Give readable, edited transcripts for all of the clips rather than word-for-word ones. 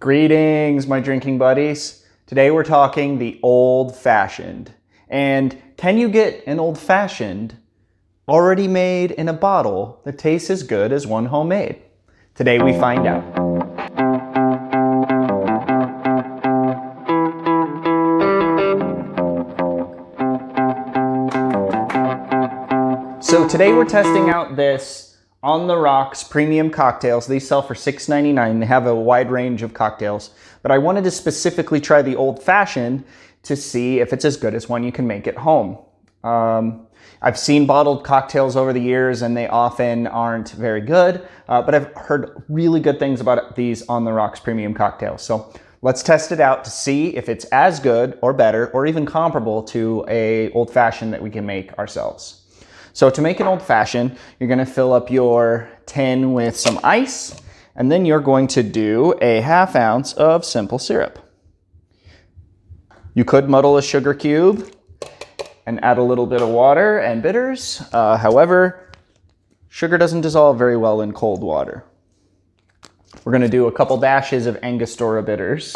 Greetings, my drinking buddies. Today we're talking the old-fashioned. And can you get an old-fashioned already made in a bottle that tastes as good as one homemade? Today we find out. So today we're testing out this On the Rocks premium cocktails. These sell for $6.99. They have a wide range of cocktails, but I wanted to specifically try the old-fashioned to see if it's as good as one you can make at home. I've seen bottled cocktails over the years and they often aren't very good, but I've heard really good things about these On the Rocks premium cocktails. So let's test it out to see if it's as good or better or even comparable to a old-fashioned that we can make ourselves. So to make an old-fashioned, you're going to fill up your tin with some ice, and then you're going to do a ½ ounce of simple syrup. You could muddle a sugar cube and add a little bit of water and bitters. However, sugar doesn't dissolve very well in cold water. We're going to do a couple dashes of Angostura bitters,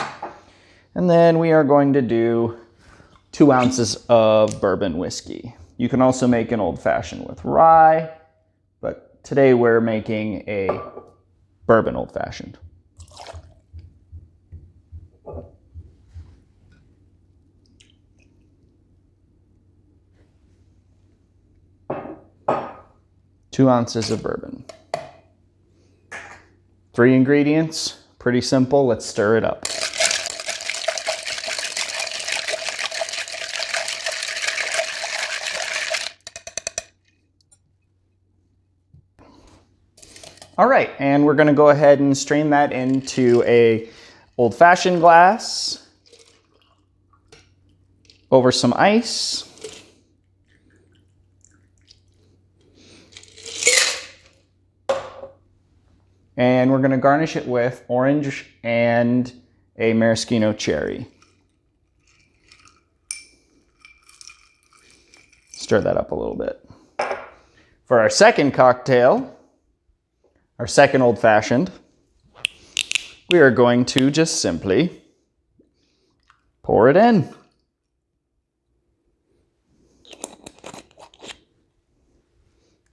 and then we are going to do 2 ounces of bourbon whiskey. You can also make an old-fashioned with rye, but today we're making a bourbon old-fashioned. Two ounces of bourbon. 3 ingredients, pretty simple. Let's stir it up. All right, and we're gonna go ahead and strain that into a old-fashioned glass over some ice. And we're gonna garnish it with orange and a maraschino cherry. Stir that up a little bit. For our second cocktail, our second old-fashioned, we are going to just simply pour it in.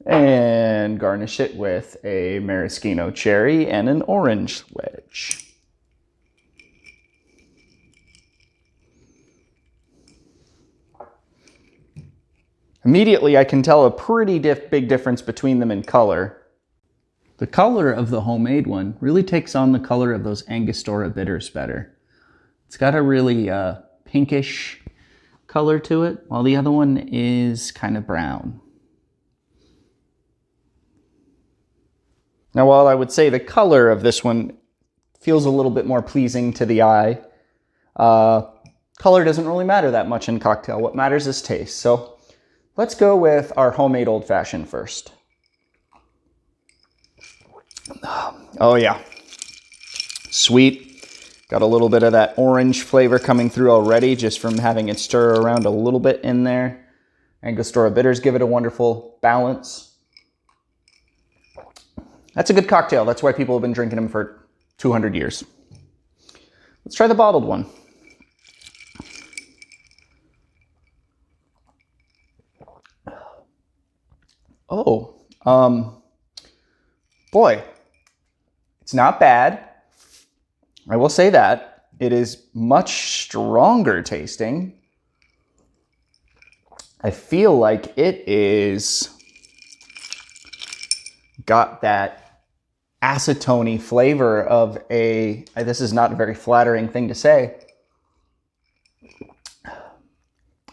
And garnish it with a maraschino cherry and an orange wedge. Immediately, I can tell a pretty big difference between them in color. The color of the homemade one really takes on the color of those Angostura bitters better. It's got a really pinkish color to it, while the other one is kind of brown. Now, while I would say the color of this one feels a little bit more pleasing to the eye, color doesn't really matter that much in cocktail. What matters is taste. So let's go with our homemade old-fashioned first. Oh yeah, sweet. Got a little bit of that orange flavor coming through already just from having it stir around a little bit in there. Angostura bitters give it a wonderful balance. That's a good cocktail. That's why people have been drinking them for 200 years. Let's try the bottled one. Oh, boy, it's not bad. I will say that. It is much stronger tasting. I feel like it is got that acetone flavor of this is not a very flattering thing to say.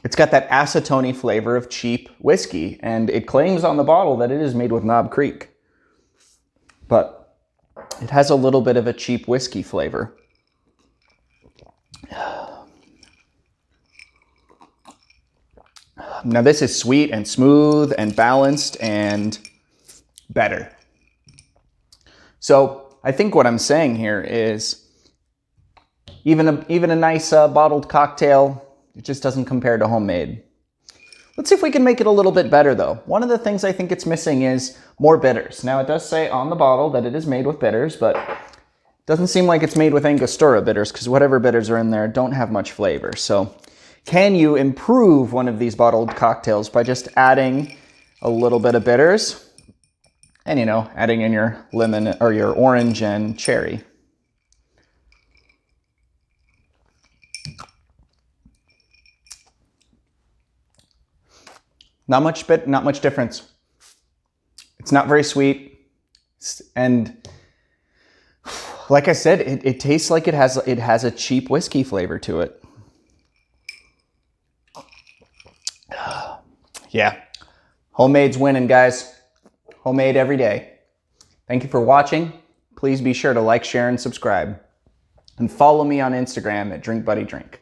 It's got that acetone flavor of cheap whiskey, and it claims on the bottle that it is made with Knob Creek. But it has a little bit of a cheap whiskey flavor. Now this is sweet and smooth and balanced and better. So I think what I'm saying here is even a nice bottled cocktail, it just doesn't compare to homemade. Let's see if we can make it a little bit better though. One of the things I think it's missing is more bitters. Now it does say on the bottle that it is made with bitters, but it Doesn't seem like it's made with Angostura bitters because whatever bitters are in there don't have much flavor. So can you improve one of these bottled cocktails by just adding a little bit of bitters and, you know, adding in your lemon or your orange and cherry? Not much difference. It's not very sweet, and like I said, it tastes like it has a cheap whiskey flavor to it. Yeah, homemade's winning, guys. Homemade every day. Thank you for watching. Please be sure to like, share, and subscribe. And follow me on Instagram at DrinkBuddyDrink.